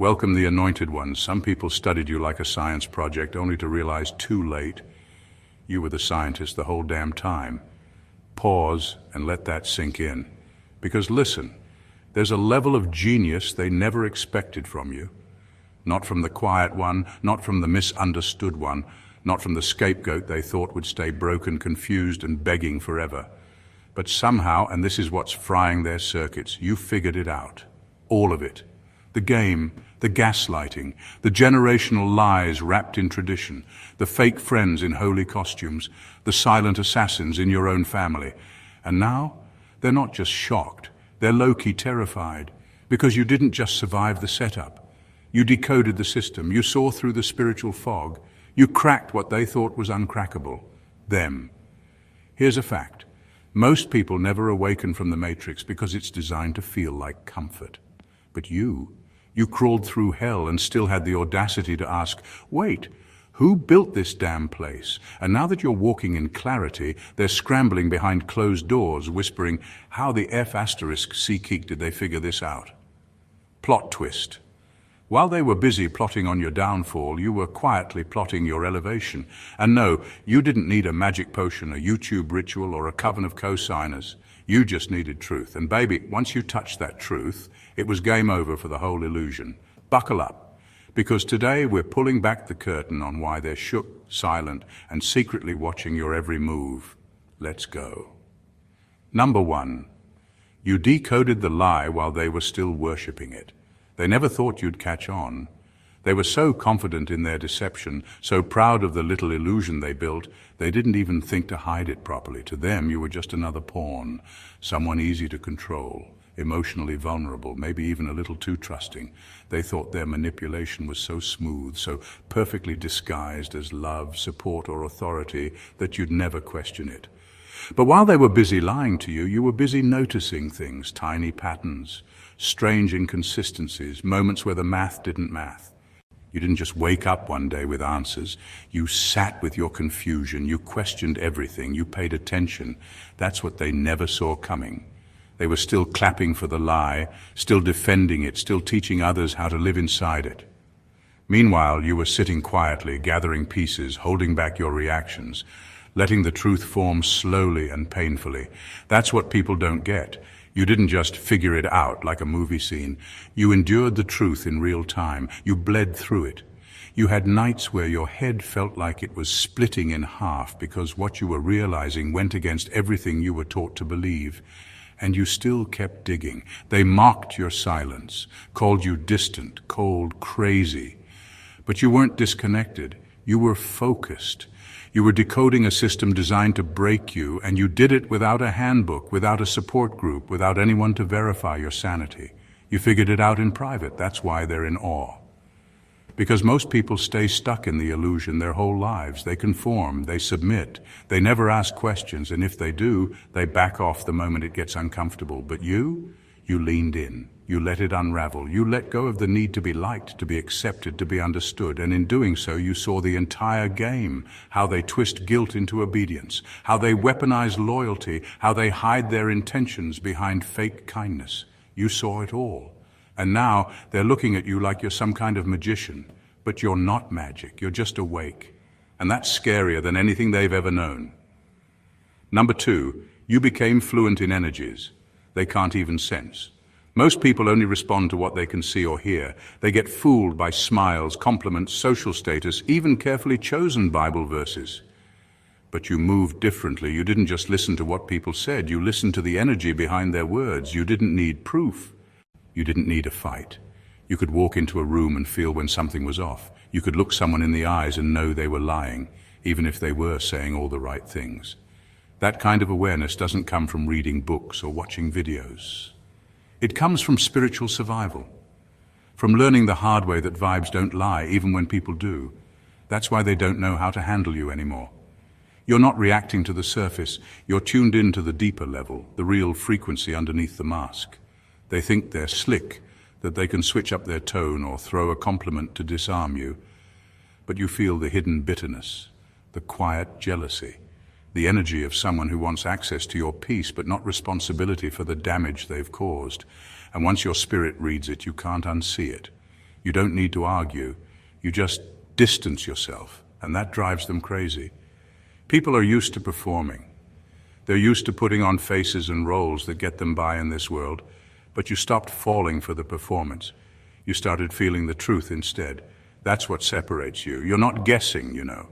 Welcome the anointed ones. Some people studied you like a science project only to realize too late you were the scientist the whole damn time. Pause and let that sink in. Because listen, there's a level of genius they never expected from you. Not from the quiet one, not from the misunderstood one, not from the scapegoat they thought would stay broken, confused, and begging forever. But somehow, and this is what's frying their circuits, you figured it out. All of it. The game, the gaslighting, the generational lies wrapped in tradition, the fake friends in holy costumes, the silent assassins in your own family. And now, they're not just shocked, they're low-key terrified, because you didn't just survive the setup. You decoded the system, you saw through the spiritual fog, you cracked what they thought was uncrackable. Them. Here's a fact. Most people never awaken from the matrix because it's designed to feel like comfort. But you crawled through hell and still had the audacity to ask, wait, who built this damn place? And now that you're walking in clarity, they're scrambling behind closed doors, whispering, how the F***Seekeek did they figure this out? Plot twist. While they were busy plotting on your downfall, you were quietly plotting your elevation. And no, you didn't need a magic potion, a YouTube ritual, or a coven of co-signers. You just needed truth. And baby, once you touched that truth, it was game over for the whole illusion. Buckle up, because today we're pulling back the curtain on why they're shook, silent, and secretly watching your every move. Let's go. Number 1, you decoded the lie while they were still worshipping it. They never thought you'd catch on. They were so confident in their deception, so proud of the little illusion they built, they didn't even think to hide it properly. To them, you were just another pawn, someone easy to control, emotionally vulnerable, maybe even a little too trusting. They thought their manipulation was so smooth, so perfectly disguised as love, support, or authority that you'd never question it. But while they were busy lying to you, you were busy noticing things, tiny patterns, strange inconsistencies, moments where the math didn't math. You didn't just wake up one day with answers. You sat with your confusion. You questioned everything. You paid attention. That's what they never saw coming. They were still clapping for the lie, still defending it, still teaching others how to live inside it. Meanwhile, you were sitting quietly, gathering pieces, holding back your reactions, letting the truth form slowly and painfully. That's what people don't get. You didn't just figure it out like a movie scene. You endured the truth in real time. You bled through it. You had nights where your head felt like it was splitting in half because what you were realizing went against everything you were taught to believe. And you still kept digging. They mocked your silence, called you distant, cold, crazy. But you weren't disconnected. You were focused. You were decoding a system designed to break you, and you did it without a handbook, without a support group, without anyone to verify your sanity. You figured it out in private. That's why they're in awe. Because most people stay stuck in the illusion their whole lives. They conform, they submit, they never ask questions, and if they do, they back off the moment it gets uncomfortable. But you leaned in. You let it unravel. You let go of the need to be liked, to be accepted, to be understood. And in doing so, you saw the entire game, how they twist guilt into obedience, how they weaponize loyalty, how they hide their intentions behind fake kindness. You saw it all. And now they're looking at you like you're some kind of magician. But you're not magic. You're just awake. And that's scarier than anything they've ever known. Number 2, you became fluent in energies they can't even sense. Most people only respond to what they can see or hear. They get fooled by smiles, compliments, social status, even carefully chosen Bible verses. But you moved differently. You didn't just listen to what people said. You listened to the energy behind their words. You didn't need proof. You didn't need a fight. You could walk into a room and feel when something was off. You could look someone in the eyes and know they were lying, even if they were saying all the right things. That kind of awareness doesn't come from reading books or watching videos. It comes from spiritual survival, from learning the hard way that vibes don't lie, even when people do. That's why they don't know how to handle you anymore. You're not reacting to the surface. You're tuned in to the deeper level, the real frequency underneath the mask. They think they're slick, that they can switch up their tone or throw a compliment to disarm you. But you feel the hidden bitterness, the quiet jealousy, the energy of someone who wants access to your peace but not responsibility for the damage they've caused. And once your spirit reads it, you can't unsee it. You don't need to argue. You just distance yourself, and that drives them crazy. People are used to performing. They're used to putting on faces and roles that get them by in this world, but you stopped falling for the performance. You started feeling the truth instead. That's what separates you. You're not guessing, you know.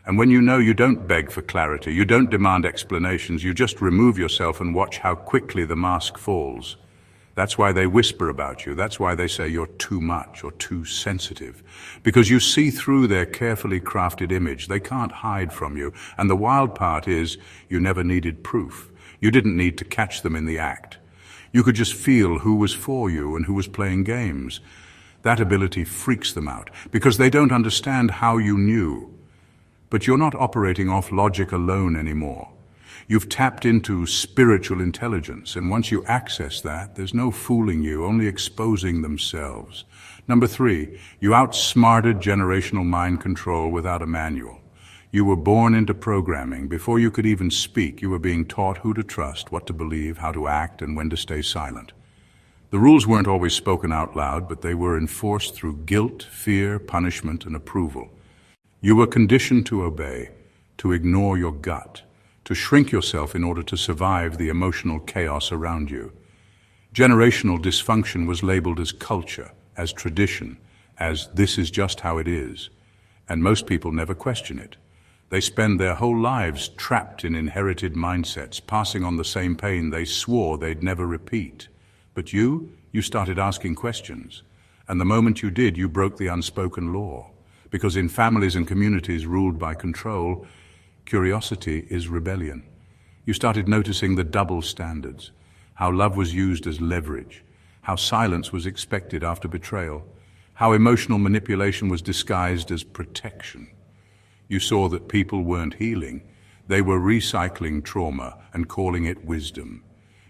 And when you know, you don't beg for clarity, you don't demand explanations, you just remove yourself and watch how quickly the mask falls. That's why they whisper about you. That's why they say you're too much or too sensitive. Because you see through their carefully crafted image. They can't hide from you. And the wild part is, you never needed proof. You didn't need to catch them in the act. You could just feel who was for you and who was playing games. That ability freaks them out, because they don't understand how you knew. But you're not operating off logic alone anymore. You've tapped into spiritual intelligence, and once you access that, there's no fooling you, only exposing themselves. Number 3, you outsmarted generational mind control without a manual. You were born into programming. Before you could even speak, you were being taught who to trust, what to believe, how to act, and when to stay silent. The rules weren't always spoken out loud, but they were enforced through guilt, fear, punishment, and approval. You were conditioned to obey, to ignore your gut, to shrink yourself in order to survive the emotional chaos around you. Generational dysfunction was labeled as culture, as tradition, as this is just how it is. And most people never question it. They spend their whole lives trapped in inherited mindsets, passing on the same pain they swore they'd never repeat. But you started asking questions. And the moment you did, you broke the unspoken law. Because in families and communities ruled by control, curiosity is rebellion. You started noticing the double standards, how love was used as leverage, how silence was expected after betrayal, how emotional manipulation was disguised as protection. You saw that people weren't healing, they were recycling trauma and calling it wisdom.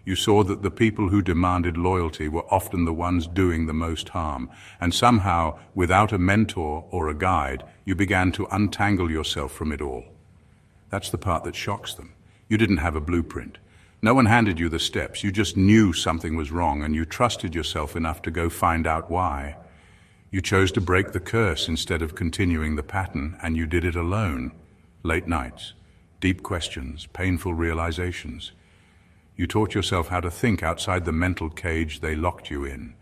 You saw that the people who demanded loyalty were often the ones doing the most harm, and somehow, without a mentor or a guide, you began to untangle yourself from it all. That's the part that shocks them. You didn't have a blueprint. No one handed you the steps. You just knew something was wrong, and you trusted yourself enough to go find out why. You chose to break the curse instead of continuing the pattern, and you did it alone. Late nights, deep questions, painful realizations. You taught yourself how to think outside the mental cage they locked you in.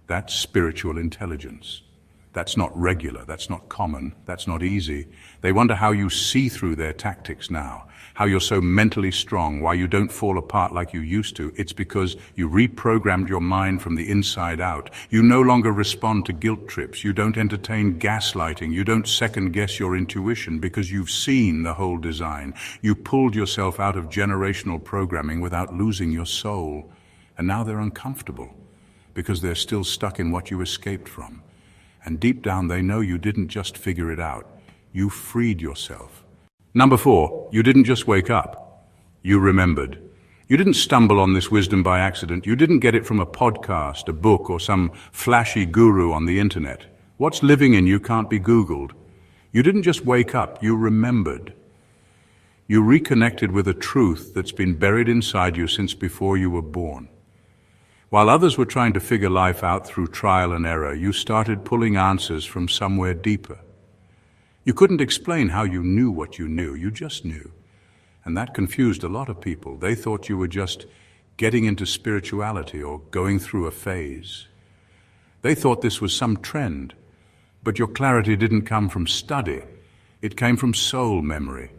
That's spiritual intelligence. That's not regular, that's not common, that's not easy. They wonder how you see through their tactics now, how you're so mentally strong, why you don't fall apart like you used to. It's because you reprogrammed your mind from the inside out. You no longer respond to guilt trips, you don't entertain gaslighting, you don't second-guess your intuition because you've seen the whole design. You pulled yourself out of generational programming without losing your soul. And now they're uncomfortable because they're still stuck in what you escaped from. And deep down they know you didn't just figure it out, you freed yourself. Number 4, you didn't just wake up, you remembered. You didn't stumble on this wisdom by accident, you didn't get it from a podcast, a book, or some flashy guru on the internet. What's living in you can't be Googled. You didn't just wake up, you remembered. You reconnected with a truth that's been buried inside you since before you were born. While others were trying to figure life out through trial and error, you started pulling answers from somewhere deeper. You couldn't explain how you knew what you knew, you just knew. And that confused a lot of people. They thought you were just getting into spirituality or going through a phase. They thought this was some trend, but your clarity didn't come from study. It came from soul memory.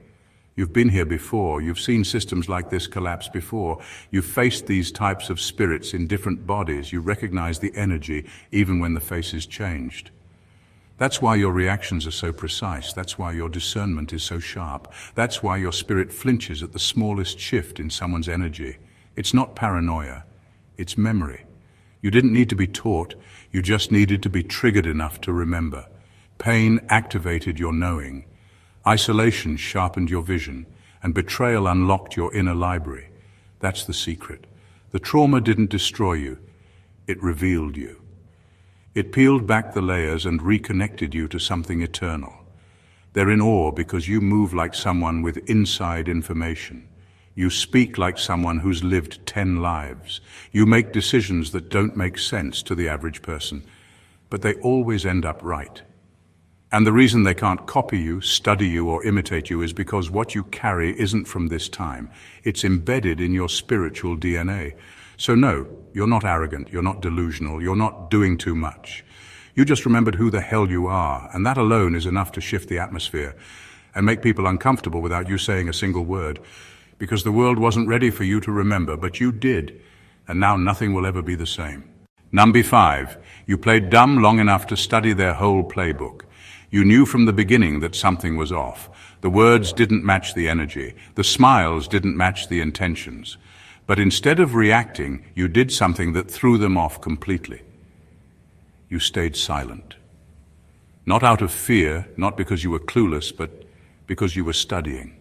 You've been here before, you've seen systems like this collapse before, you've faced these types of spirits in different bodies, you recognize the energy even when the face is changed. That's why your reactions are so precise, that's why your discernment is so sharp, that's why your spirit flinches at the smallest shift in someone's energy. It's not paranoia, it's memory. You didn't need to be taught, you just needed to be triggered enough to remember. Pain activated your knowing. Isolation sharpened your vision, and betrayal unlocked your inner library. That's the secret. The trauma didn't destroy you, it revealed you. It peeled back the layers and reconnected you to something eternal. They're in awe because you move like someone with inside information. You speak like someone who's lived 10 lives. You make decisions that don't make sense to the average person. but they always end up right. And the reason they can't copy you, study you, or imitate you is because what you carry isn't from this time. It's embedded in your spiritual DNA. So no, you're not arrogant, you're not delusional, you're not doing too much. You just remembered who the hell you are, and that alone is enough to shift the atmosphere and make people uncomfortable without you saying a single word. Because the world wasn't ready for you to remember, but you did, and now nothing will ever be the same. Number 5, you played dumb long enough to study their whole playbook. You knew from the beginning that something was off. The words didn't match the energy. The smiles didn't match the intentions. But instead of reacting, you did something that threw them off completely. You stayed silent. Not out of fear, not because you were clueless, but because you were studying.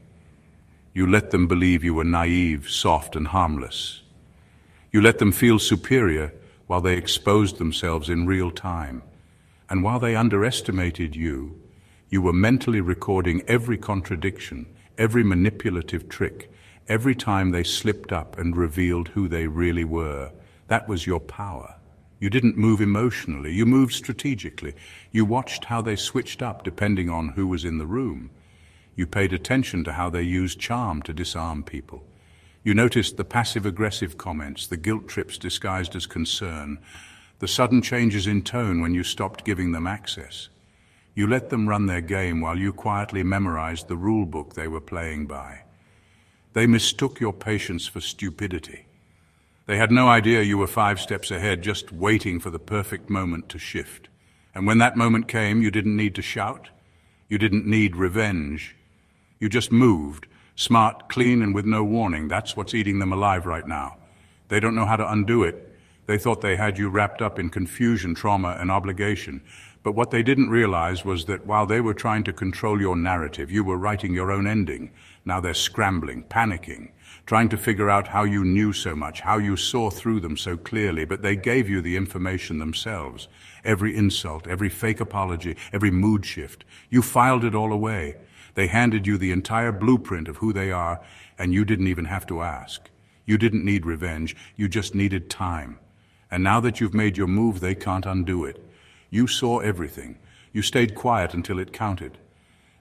You let them believe you were naive, soft, and harmless. You let them feel superior while they exposed themselves in real time. And while they underestimated you, you were mentally recording every contradiction, every manipulative trick, every time they slipped up and revealed who they really were. That was your power. You didn't move emotionally, you moved strategically. You watched how they switched up depending on who was in the room. You paid attention to how they used charm to disarm people. You noticed the passive-aggressive comments, the guilt trips disguised as concern, the sudden changes in tone when you stopped giving them access. You let them run their game while you quietly memorized the rule book they were playing by. They mistook your patience for stupidity. They had no idea you were 5 steps ahead, just waiting for the perfect moment to shift. And when that moment came, you didn't need to shout. You didn't need revenge. You just moved, smart, clean, and with no warning. That's what's eating them alive right now. They don't know how to undo it. They thought they had you wrapped up in confusion, trauma, and obligation. But what they didn't realize was that while they were trying to control your narrative, you were writing your own ending. Now they're scrambling, panicking, trying to figure out how you knew so much, how you saw through them so clearly, but they gave you the information themselves. Every insult, every fake apology, every mood shift. You filed it all away. They handed you the entire blueprint of who they are, and you didn't even have to ask. You didn't need revenge, you just needed time. And now that you've made your move, they can't undo it. You saw everything. You stayed quiet until it counted.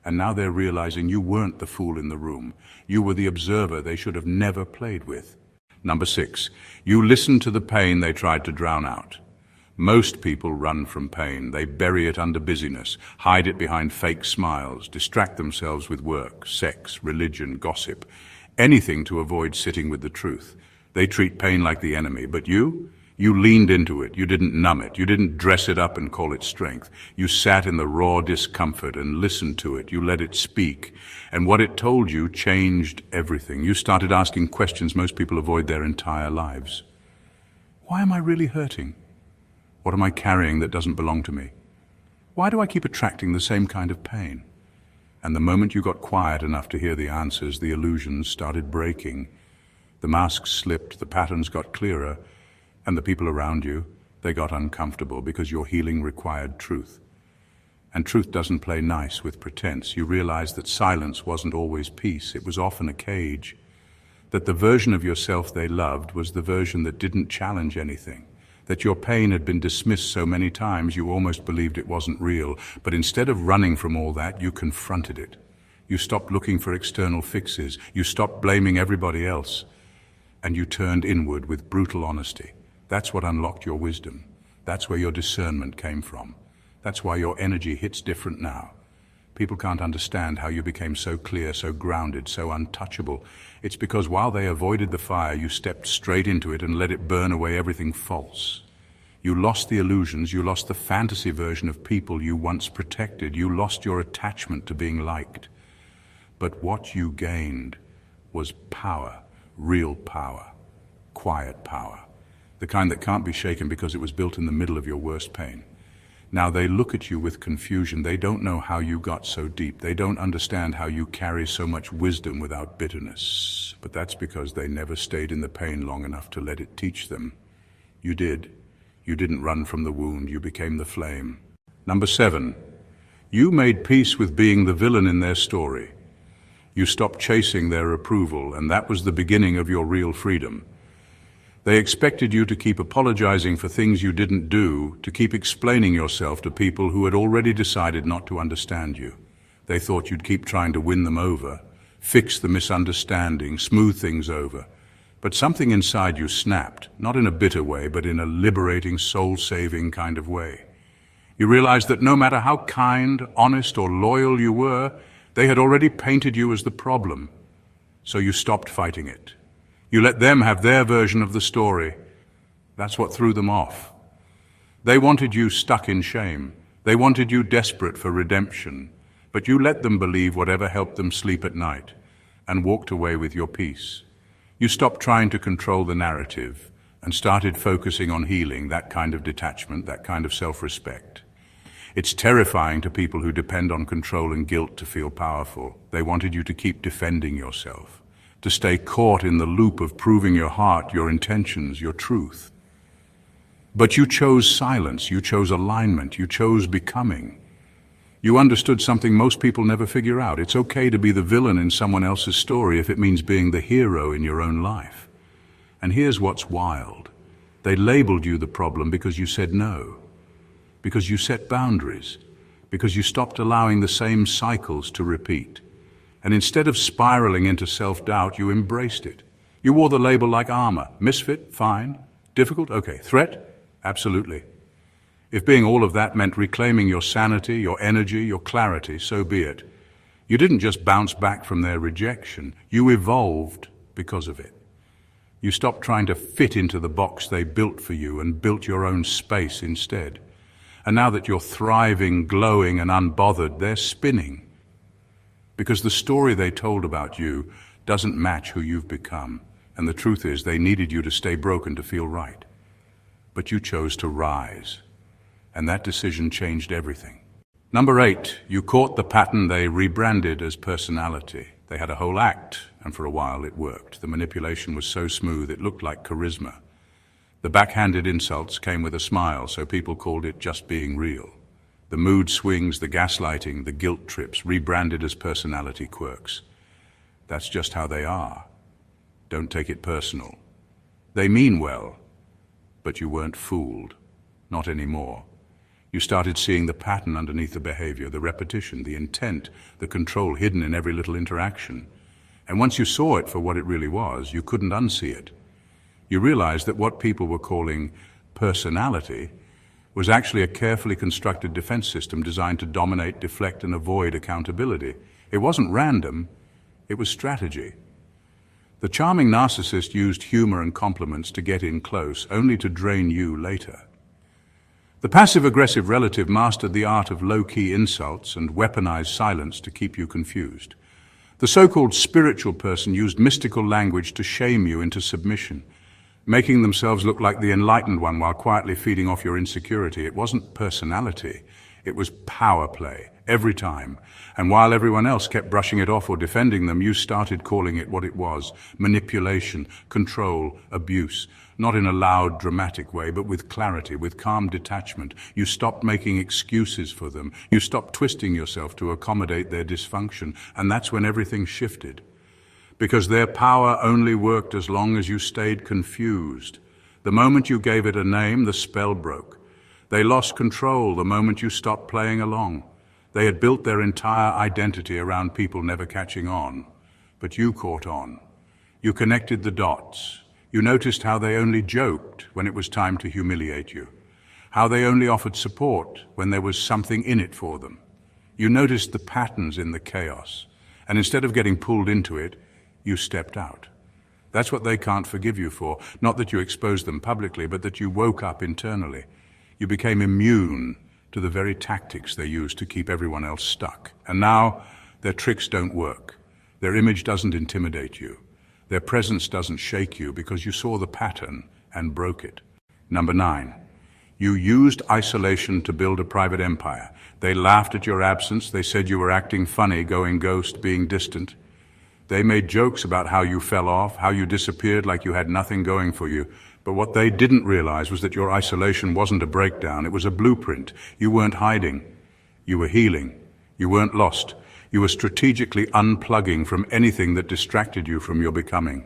And now they're realizing you weren't the fool in the room. You were the observer they should have never played with. Number 6, you listened to the pain they tried to drown out. Most people run from pain. They bury it under busyness, hide it behind fake smiles, distract themselves with work, sex, religion, gossip, anything to avoid sitting with the truth. They treat pain like the enemy, but you leaned into it. You didn't numb it. You didn't dress it up and call it strength. You sat in the raw discomfort and listened to it. You let it speak. And what it told you changed everything. You started asking questions most people avoid their entire lives. Why am I really hurting? What am I carrying that doesn't belong to me? Why do I keep attracting the same kind of pain? And the moment you got quiet enough to hear the answers, the illusions started breaking. The masks slipped, the patterns got clearer, and the people around you, they got uncomfortable because your healing required truth. And truth doesn't play nice with pretense. You realized that silence wasn't always peace. It was often a cage. That the version of yourself they loved was the version that didn't challenge anything. That your pain had been dismissed so many times you almost believed it wasn't real. But instead of running from all that, you confronted it. You stopped looking for external fixes. You stopped blaming everybody else. And you turned inward with brutal honesty. That's what unlocked your wisdom. That's where your discernment came from. That's why your energy hits different now. People can't understand how you became so clear, so grounded, so untouchable. It's because while they avoided the fire, you stepped straight into it and let it burn away everything false. You lost the illusions, you lost the fantasy version of people you once protected. You lost your attachment to being liked. But what you gained was power, real power, quiet power. The kind that can't be shaken because it was built in the middle of your worst pain. Now they look at you with confusion. They don't know how you got so deep. They don't understand how you carry so much wisdom without bitterness. But that's because they never stayed in the pain long enough to let it teach them. You did. You didn't run from the wound. You became the flame. Number 7, you made peace with being the villain in their story. You stopped chasing their approval, and that was the beginning of your real freedom. They expected you to keep apologizing for things you didn't do, to keep explaining yourself to people who had already decided not to understand you. They thought you'd keep trying to win them over, fix the misunderstanding, smooth things over. But something inside you snapped, not in a bitter way, but in a liberating, soul-saving kind of way. You realized that no matter how kind, honest, or loyal you were, they had already painted you as the problem. So you stopped fighting it. You let them have their version of the story. That's what threw them off. They wanted you stuck in shame. They wanted you desperate for redemption. But you let them believe whatever helped them sleep at night, and walked away with your peace. You stopped trying to control the narrative and started focusing on healing, that kind of detachment, that kind of self-respect. It's terrifying to people who depend on control and guilt to feel powerful. They wanted you to keep defending yourself, to stay caught in the loop of proving your heart, your intentions, your truth. But you chose silence, you chose alignment, you chose becoming. You understood something most people never figure out. It's okay to be the villain in someone else's story if it means being the hero in your own life. And here's what's wild. They labeled you the problem because you said no, because you set boundaries, because you stopped allowing the same cycles to repeat. And instead of spiraling into self-doubt, you embraced it. You wore the label like armor. Misfit? Fine. Difficult? Okay. Threat? Absolutely. If being all of that meant reclaiming your sanity, your energy, your clarity, so be it. You didn't just bounce back from their rejection. You evolved because of it. You stopped trying to fit into the box they built for you and built your own space instead. And now that you're thriving, glowing, and unbothered, they're spinning. Because the story they told about you doesn't match who you've become. And the truth is, they needed you to stay broken to feel right. But you chose to rise. And that decision changed everything. Number 8, you caught the pattern they rebranded as personality. They had a whole act, and for a while it worked. The manipulation was so smooth it looked like charisma. The backhanded insults came with a smile, so people called it just being real. The mood swings, the gaslighting, the guilt trips, rebranded as personality quirks. That's just how they are. Don't take it personal. They mean well, but you weren't fooled. Not anymore. You started seeing the pattern underneath the behavior, the repetition, the intent, the control hidden in every little interaction. And once you saw it for what it really was, you couldn't unsee it. You realized that what people were calling personality was actually a carefully constructed defense system designed to dominate, deflect, and avoid accountability. It wasn't random, it was strategy. The charming narcissist used humor and compliments to get in close, only to drain you later. The passive-aggressive relative mastered the art of low-key insults and weaponized silence to keep you confused. The so-called spiritual person used mystical language to shame you into submission, making themselves look like the enlightened one while quietly feeding off your insecurity. It wasn't personality, it was power play, every time. And while everyone else kept brushing it off or defending them, you started calling it what it was: manipulation, control, abuse. Not in a loud, dramatic way, but with clarity, with calm detachment. You stopped making excuses for them. You stopped twisting yourself to accommodate their dysfunction. And that's when everything shifted. Because their power only worked as long as you stayed confused. The moment you gave it a name, the spell broke. They lost control the moment you stopped playing along. They had built their entire identity around people never catching on. But you caught on. You connected the dots. You noticed how they only joked when it was time to humiliate you. How they only offered support when there was something in it for them. You noticed the patterns in the chaos. And instead of getting pulled into it, you stepped out. That's what they can't forgive you for. Not that you exposed them publicly, but that you woke up internally. You became immune to the very tactics they used to keep everyone else stuck. And now, their tricks don't work. Their image doesn't intimidate you. Their presence doesn't shake you because you saw the pattern and broke it. Number 9, you used isolation to build a private empire. They laughed at your absence. They said you were acting funny, going ghost, being distant. They made jokes about how you fell off, how you disappeared like you had nothing going for you. But what they didn't realize was that your isolation wasn't a breakdown. It was a blueprint. You weren't hiding. You were healing. You weren't lost. You were strategically unplugging from anything that distracted you from your becoming.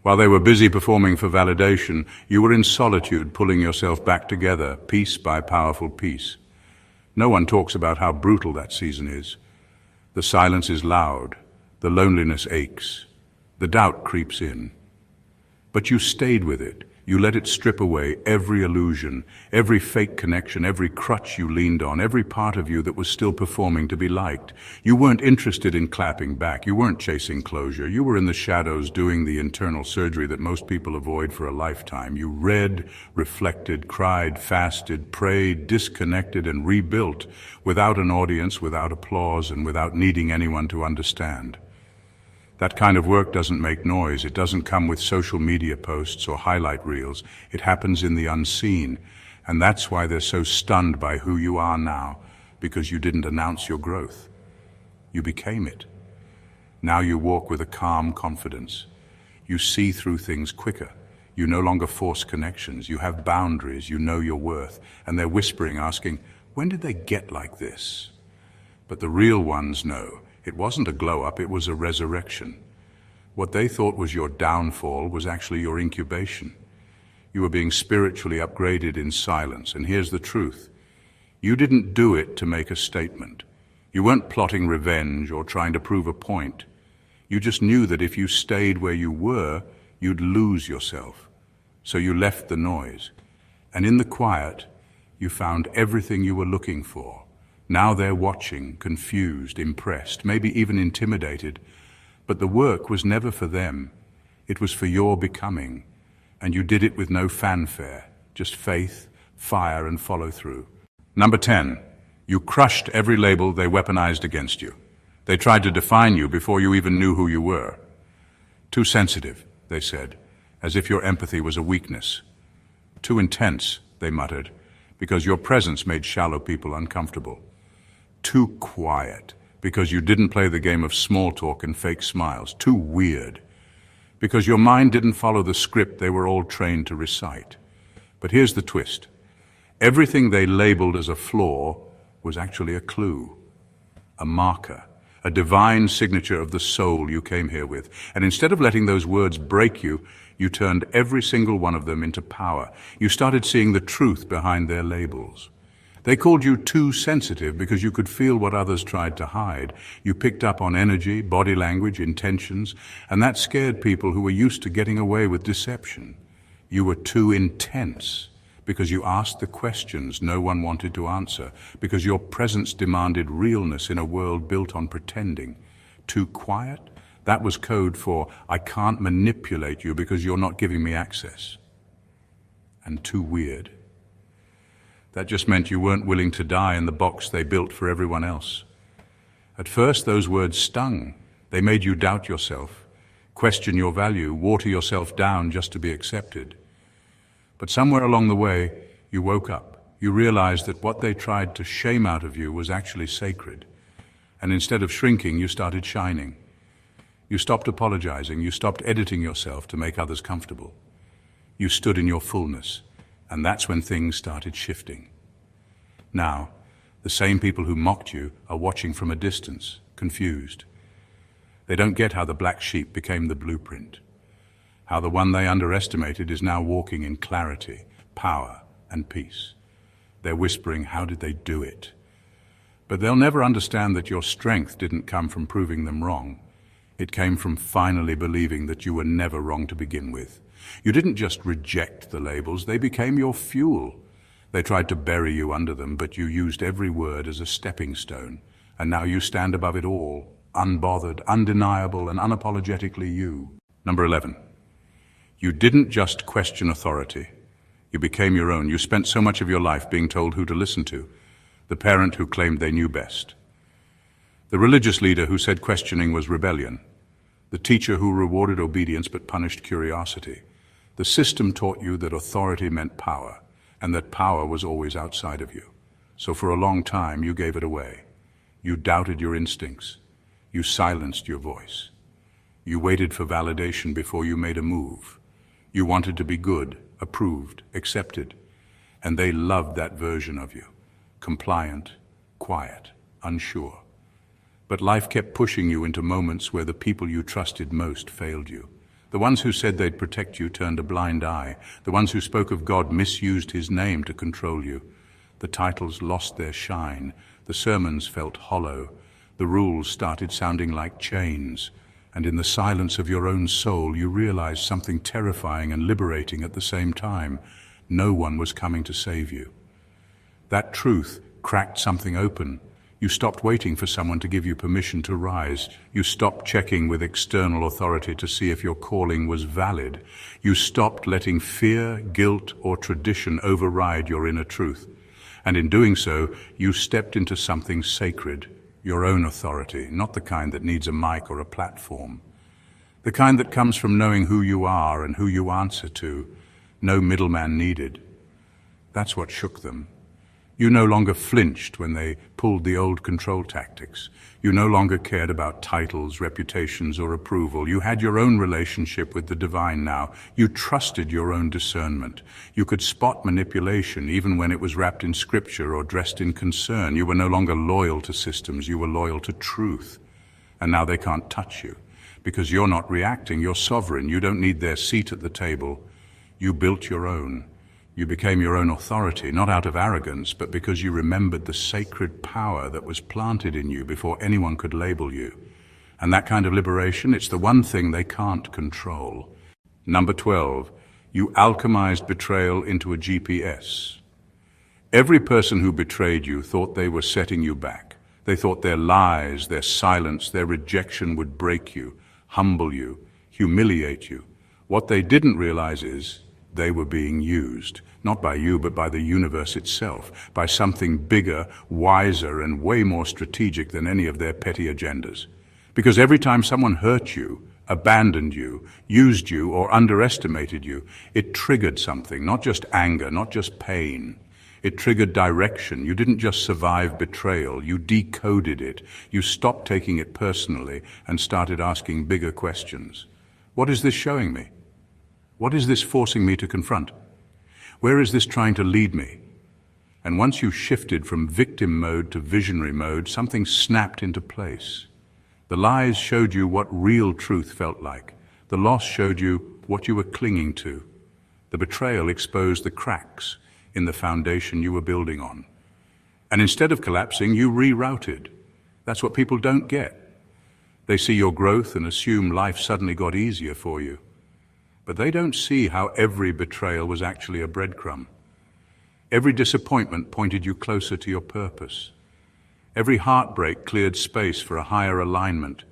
While they were busy performing for validation, you were in solitude, pulling yourself back together, piece by powerful piece. No one talks about how brutal that season is. The silence is loud, the loneliness aches, the doubt creeps in. But you stayed with it. You let it strip away every illusion, every fake connection, every crutch you leaned on, every part of you that was still performing to be liked. You weren't interested in clapping back. You weren't chasing closure. You were in the shadows doing the internal surgery that most people avoid for a lifetime. You read, reflected, cried, fasted, prayed, disconnected, and rebuilt without an audience, without applause, and without needing anyone to understand. That kind of work doesn't make noise. It doesn't come with social media posts or highlight reels. It happens in the unseen. And that's why they're so stunned by who you are now, because you didn't announce your growth. You became it. Now you walk with a calm confidence. You see through things quicker. You no longer force connections. You have boundaries. You know your worth. And they're whispering, asking, when did they get like this? But the real ones know. It wasn't a glow-up, it was a resurrection. What they thought was your downfall was actually your incubation. You were being spiritually upgraded in silence, and here's the truth. You didn't do it to make a statement. You weren't plotting revenge or trying to prove a point. You just knew that if you stayed where you were, you'd lose yourself. So you left the noise. And in the quiet, you found everything you were looking for. Now they're watching, confused, impressed, maybe even intimidated. But the work was never for them. It was for your becoming. And you did it with no fanfare, just faith, fire, and follow-through. Number 10, you crushed every label they weaponized against you. They tried to define you before you even knew who you were. Too sensitive, they said, as if your empathy was a weakness. Too intense, they muttered, because your presence made shallow people uncomfortable. Too quiet, because you didn't play the game of small talk and fake smiles. Too weird, because your mind didn't follow the script they were all trained to recite. But here's the twist. Everything they labeled as a flaw was actually a clue, a marker, a divine signature of the soul you came here with. And instead of letting those words break you, you turned every single one of them into power. You started seeing the truth behind their labels. They called you too sensitive because you could feel what others tried to hide. You picked up on energy, body language, intentions, and that scared people who were used to getting away with deception. You were too intense because you asked the questions no one wanted to answer, because your presence demanded realness in a world built on pretending. Too quiet? That was code for, I can't manipulate you because you're not giving me access. And too weird. That just meant you weren't willing to die in the box they built for everyone else. At first, those words stung. They made you doubt yourself, question your value, water yourself down just to be accepted. But somewhere along the way, you woke up. You realized that what they tried to shame out of you was actually sacred. And instead of shrinking, you started shining. You stopped apologizing. You stopped editing yourself to make others comfortable. You stood in your fullness. And that's when things started shifting. Now, the same people who mocked you are watching from a distance, confused. They don't get how the black sheep became the blueprint, how the one they underestimated is now walking in clarity, power, and peace. They're whispering, how did they do it? But they'll never understand that your strength didn't come from proving them wrong. It came from finally believing that you were never wrong to begin with. You didn't just reject the labels, they became your fuel. They tried to bury you under them, but you used every word as a stepping stone. And now you stand above it all, unbothered, undeniable, and unapologetically you. Number 11. You didn't just question authority. You became your own. You spent so much of your life being told who to listen to, the parent who claimed they knew best, the religious leader who said questioning was rebellion, the teacher who rewarded obedience but punished curiosity. The system taught you that authority meant power, and that power was always outside of you. So for a long time, you gave it away. You doubted your instincts. You silenced your voice. You waited for validation before you made a move. You wanted to be good, approved, accepted. And they loved that version of you. Compliant, quiet, unsure. But life kept pushing you into moments where the people you trusted most failed you. The ones who said they'd protect you turned a blind eye. The ones who spoke of God misused his name to control you. The titles lost their shine. The sermons felt hollow. The rules started sounding like chains. And in the silence of your own soul, you realized something terrifying and liberating at the same time. No one was coming to save you. That truth cracked something open. You stopped waiting for someone to give you permission to rise. You stopped checking with external authority to see if your calling was valid. You stopped letting fear, guilt, or tradition override your inner truth. And in doing so, you stepped into something sacred, your own authority, not the kind that needs a mic or a platform. The kind that comes from knowing who you are and who you answer to. No middleman needed. That's what shook them. You no longer flinched when they pulled the old control tactics. You no longer cared about titles, reputations, or approval. You had your own relationship with the divine now. You trusted your own discernment. You could spot manipulation even when it was wrapped in scripture or dressed in concern. You were no longer loyal to systems. You were loyal to truth. And now they can't touch you because you're not reacting. You're sovereign. You don't need their seat at the table. You built your own. You became your own authority, not out of arrogance, but because you remembered the sacred power that was planted in you before anyone could label you. And that kind of liberation, it's the one thing they can't control. Number 12, you alchemized betrayal into a GPS. Every person who betrayed you thought they were setting you back. They thought their lies, their silence, their rejection would break you, humble you, humiliate you. What they didn't realize is they were being used, not by you, but by the universe itself, by something bigger, wiser, and way more strategic than any of their petty agendas. Because every time someone hurt you, abandoned you, used you, or underestimated you, it triggered something, not just anger, not just pain. It triggered direction. You didn't just survive betrayal, you decoded it. You stopped taking it personally and started asking bigger questions. What is this showing me? What is this forcing me to confront? Where is this trying to lead me? And once you shifted from victim mode to visionary mode, something snapped into place. The lies showed you what real truth felt like. The loss showed you what you were clinging to. The betrayal exposed the cracks in the foundation you were building on. And instead of collapsing, you rerouted. That's what people don't get. They see your growth and assume life suddenly got easier for you. But they don't see how every betrayal was actually a breadcrumb. Every disappointment pointed you closer to your purpose. Every heartbreak cleared space for a higher alignment.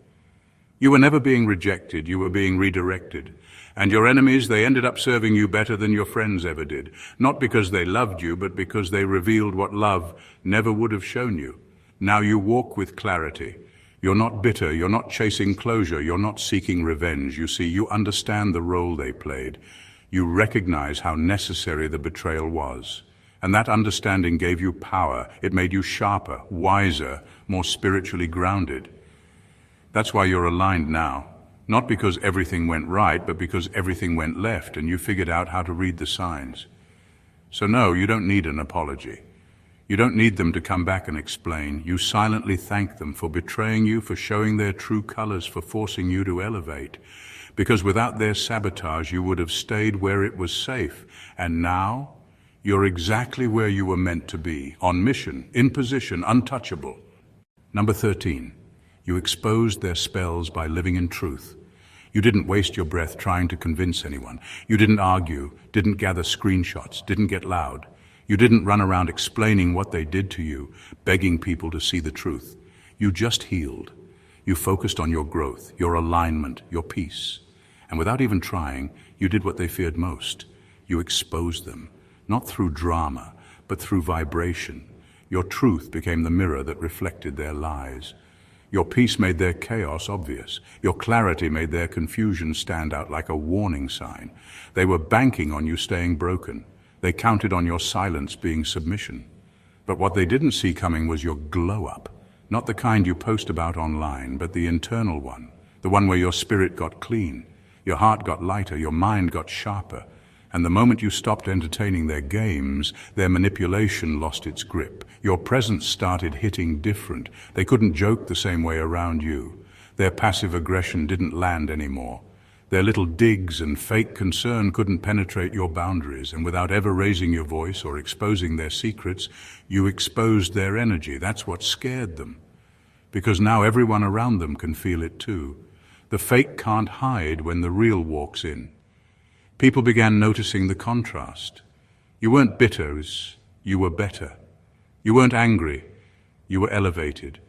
You were never being rejected, you were being redirected. And your enemies, they ended up serving you better than your friends ever did. Not because they loved you, but because they revealed what love never would have shown you. Now you walk with clarity. You're not bitter, you're not chasing closure, you're not seeking revenge. You see, you understand the role they played. You recognize how necessary the betrayal was. And that understanding gave you power. It made you sharper, wiser, more spiritually grounded. That's why you're aligned now. Not because everything went right, but because everything went left and you figured out how to read the signs. So no, you don't need an apology. You don't need them to come back and explain. You silently thank them for betraying you, for showing their true colors, for forcing you to elevate. Because without their sabotage, you would have stayed where it was safe. And now, you're exactly where you were meant to be, on mission, in position, untouchable. Number 13, you exposed their spells by living in truth. You didn't waste your breath trying to convince anyone. You didn't argue, didn't gather screenshots, didn't get loud. You didn't run around explaining what they did to you, begging people to see the truth. You just healed. You focused on your growth, your alignment, your peace. And without even trying, you did what they feared most. You exposed them, not through drama, but through vibration. Your truth became the mirror that reflected their lies. Your peace made their chaos obvious. Your clarity made their confusion stand out like a warning sign. They were banking on you staying broken. They counted on your silence being submission. But what they didn't see coming was your glow-up. Not the kind you post about online, but the internal one. The one where your spirit got clean, your heart got lighter, your mind got sharper. And the moment you stopped entertaining their games, their manipulation lost its grip. Your presence started hitting different. They couldn't joke the same way around you. Their passive aggression didn't land anymore. Their little digs and fake concern couldn't penetrate your boundaries, and without ever raising your voice or exposing their secrets, you exposed their energy. That's what scared them. Because now everyone around them can feel it too. The fake can't hide when the real walks in. People began noticing the contrast. You weren't bitter, you were better. You weren't angry, you were elevated.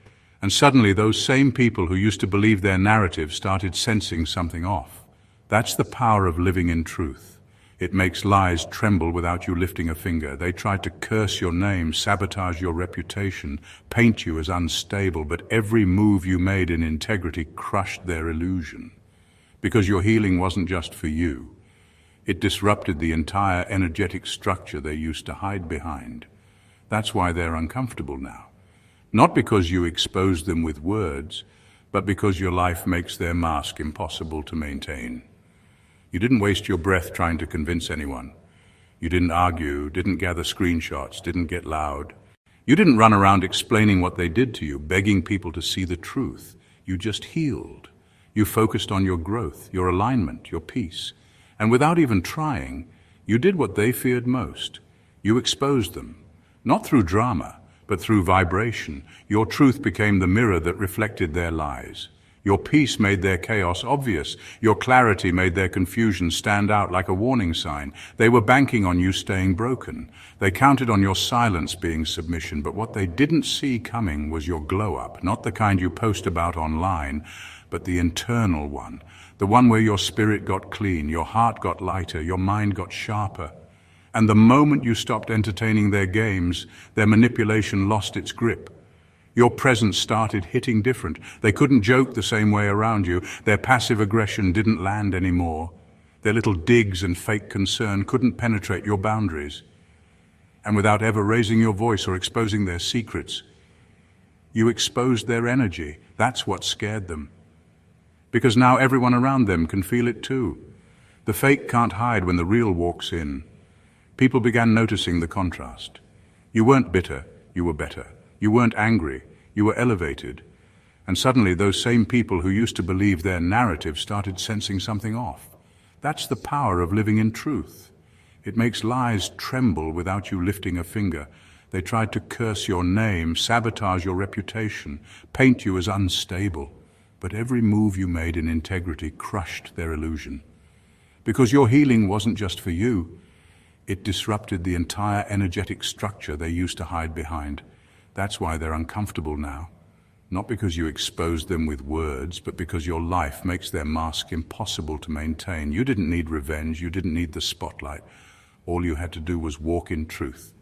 And suddenly those same people who used to believe their narrative started sensing something off. That's the power of living in truth. It makes lies tremble without you lifting a finger. They tried to curse your name, sabotage your reputation, paint you as unstable, but every move you made in integrity crushed their illusion. Because your healing wasn't just for you. It disrupted the entire energetic structure they used to hide behind. That's why they're uncomfortable now. Not because you exposed them with words, but because your life makes their mask impossible to maintain. You didn't waste your breath trying to convince anyone. You didn't argue, didn't gather screenshots, didn't get loud. You didn't run around explaining what they did to you, begging people to see the truth. You just healed. You focused on your growth, your alignment, your peace. And without even trying, you did what they feared most. You exposed them, not through drama, but through vibration. Your truth became the mirror that reflected their lies. Your peace made their chaos obvious. Your clarity made their confusion stand out like a warning sign. They were banking on you staying broken. They counted on your silence being submission, but what they didn't see coming was your glow-up, not the kind you post about online, but the internal one, the one where your spirit got clean, your heart got lighter, your mind got sharper. And the moment you stopped entertaining their games, their manipulation lost its grip. Your presence started hitting different. They couldn't joke the same way around you. Their passive aggression didn't land anymore. Their little digs and fake concern couldn't penetrate your boundaries. And without ever raising your voice or exposing their secrets, you exposed their energy. That's what scared them. Because now everyone around them can feel it too. The fake can't hide when the real walks in. People began noticing the contrast. You weren't bitter, you were better. You weren't angry, you were elevated. And suddenly those same people who used to believe their narrative started sensing something off. That's the power of living in truth. It makes lies tremble without you lifting a finger. They tried to curse your name, sabotage your reputation, paint you as unstable. But every move you made in integrity crushed their illusion. Because your healing wasn't just for you, it disrupted the entire energetic structure they used to hide behind. That's why they're uncomfortable now. Not because you exposed them with words, but because your life makes their mask impossible to maintain. You didn't need revenge, you didn't need the spotlight. All you had to do was walk in truth.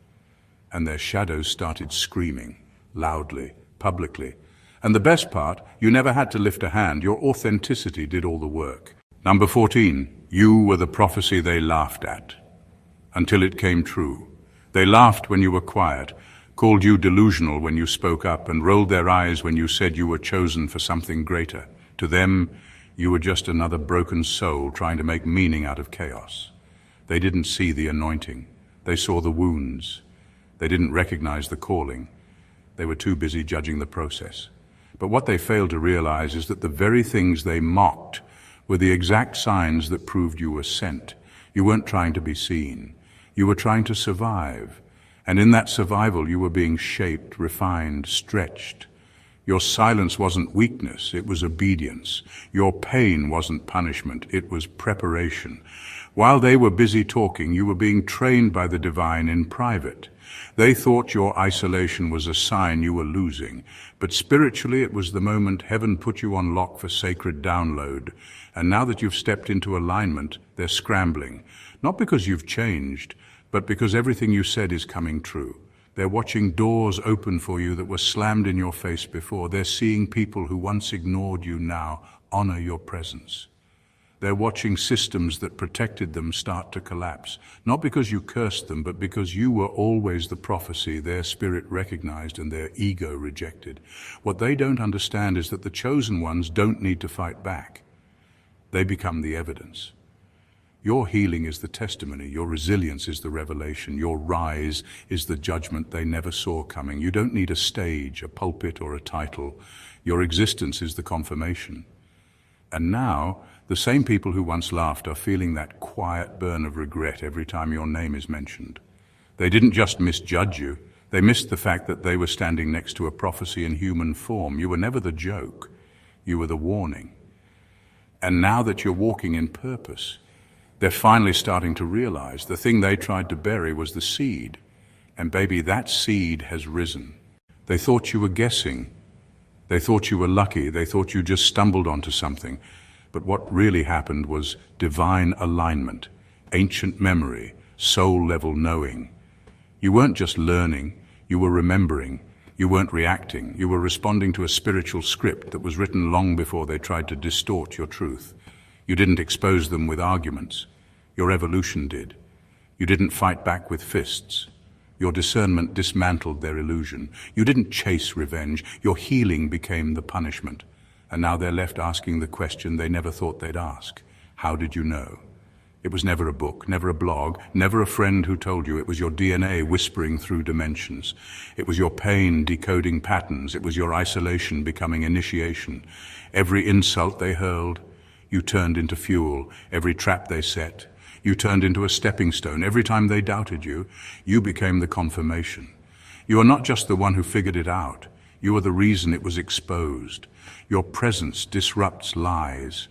And their shadows started screaming, loudly, publicly. And the best part, you never had to lift a hand. Your authenticity did all the work. Number 14, you were the prophecy they laughed at. Until it came true. They laughed when you were quiet, called you delusional when you spoke up, and rolled their eyes when you said you were chosen for something greater. To them, you were just another broken soul trying to make meaning out of chaos. They didn't see the anointing. They saw the wounds. They didn't recognize the calling. They were too busy judging the process. But what they failed to realize is that the very things they mocked were the exact signs that proved you were sent. You weren't trying to be seen. You were trying to survive. And in that survival, you were being shaped, refined, stretched. Your silence wasn't weakness, it was obedience. Your pain wasn't punishment, it was preparation. While they were busy talking, you were being trained by the divine in private. They thought your isolation was a sign you were losing, but spiritually it was the moment heaven put you on lock for sacred download. And now that you've stepped into alignment, they're scrambling. Not because you've changed, but because everything you said is coming true. They're watching doors open for you that were slammed in your face before. They're seeing people who once ignored you now honor your presence. They're watching systems that protected them start to collapse, not because you cursed them, but because you were always the prophecy their spirit recognized and their ego rejected. What they don't understand is that the chosen ones don't need to fight back. They become the evidence. Your healing is the testimony, your resilience is the revelation, your rise is the judgment they never saw coming. You don't need a stage, a pulpit, or a title. Your existence is the confirmation. And now, The same people who once laughed are feeling that quiet burn of regret every time your name is mentioned. They didn't just misjudge you, they missed the fact that they were standing next to a prophecy in human form. You were never the joke, you were the warning. And now that you're walking in purpose, they're finally starting to realize the thing they tried to bury was the seed. And baby, that seed has risen. They thought you were guessing. They thought you were lucky. They thought you just stumbled onto something. But what really happened was divine alignment, ancient memory, soul-level knowing. You weren't just learning, you were remembering. You weren't reacting. You were responding to a spiritual script that was written long before they tried to distort your truth. You didn't expose them with arguments. Your evolution did. You didn't fight back with fists. Your discernment dismantled their illusion. You didn't chase revenge. Your healing became the punishment. And now they're left asking the question they never thought they'd ask. How did you know? It was never a book, never a blog, never a friend who told you. It was your DNA whispering through dimensions. It was your pain decoding patterns. It was your isolation becoming initiation. Every insult they hurled, you turned into fuel. Every trap they set, you turned into a stepping stone. Every time they doubted you, you became the confirmation. You are not just the one who figured it out. You are the reason it was exposed. Your presence disrupts lies.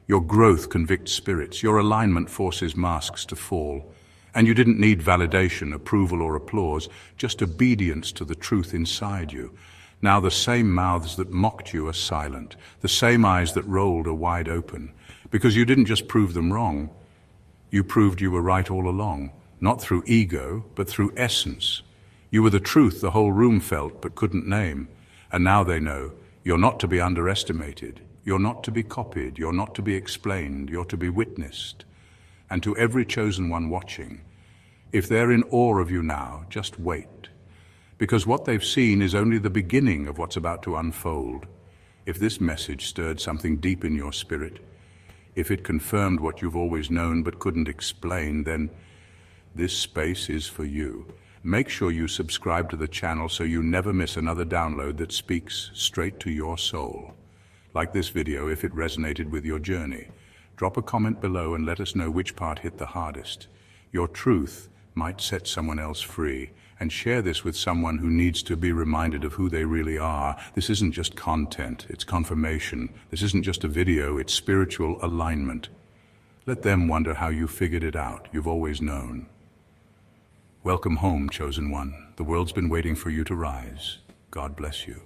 Your growth convicts spirits. Your alignment forces masks to fall. And you didn't need validation, approval, or applause, just obedience to the truth inside you. Now the same mouths that mocked you are silent. The same eyes that rolled are wide open. Because you didn't just prove them wrong, you proved you were right all along. Not through ego, but through essence. You were the truth the whole room felt but couldn't name. And now they know you're not to be underestimated. You're not to be copied, you're not to be explained, you're to be witnessed. And to every chosen one watching, if they're in awe of you now, just wait. Because what they've seen is only the beginning of what's about to unfold. If this message stirred something deep in your spirit, if it confirmed what you've always known but couldn't explain, then this space is for you. Make sure you subscribe to the channel so you never miss another download that speaks straight to your soul. Like this video if it resonated with your journey. Drop a comment below and let us know which part hit the hardest. Your truth might set someone else free. And share this with someone who needs to be reminded of who they really are. This isn't just content, it's confirmation. This isn't just a video, it's spiritual alignment. Let them wonder how you figured it out. You've always known. Welcome home, chosen one. The world's been waiting for you to rise. God bless you.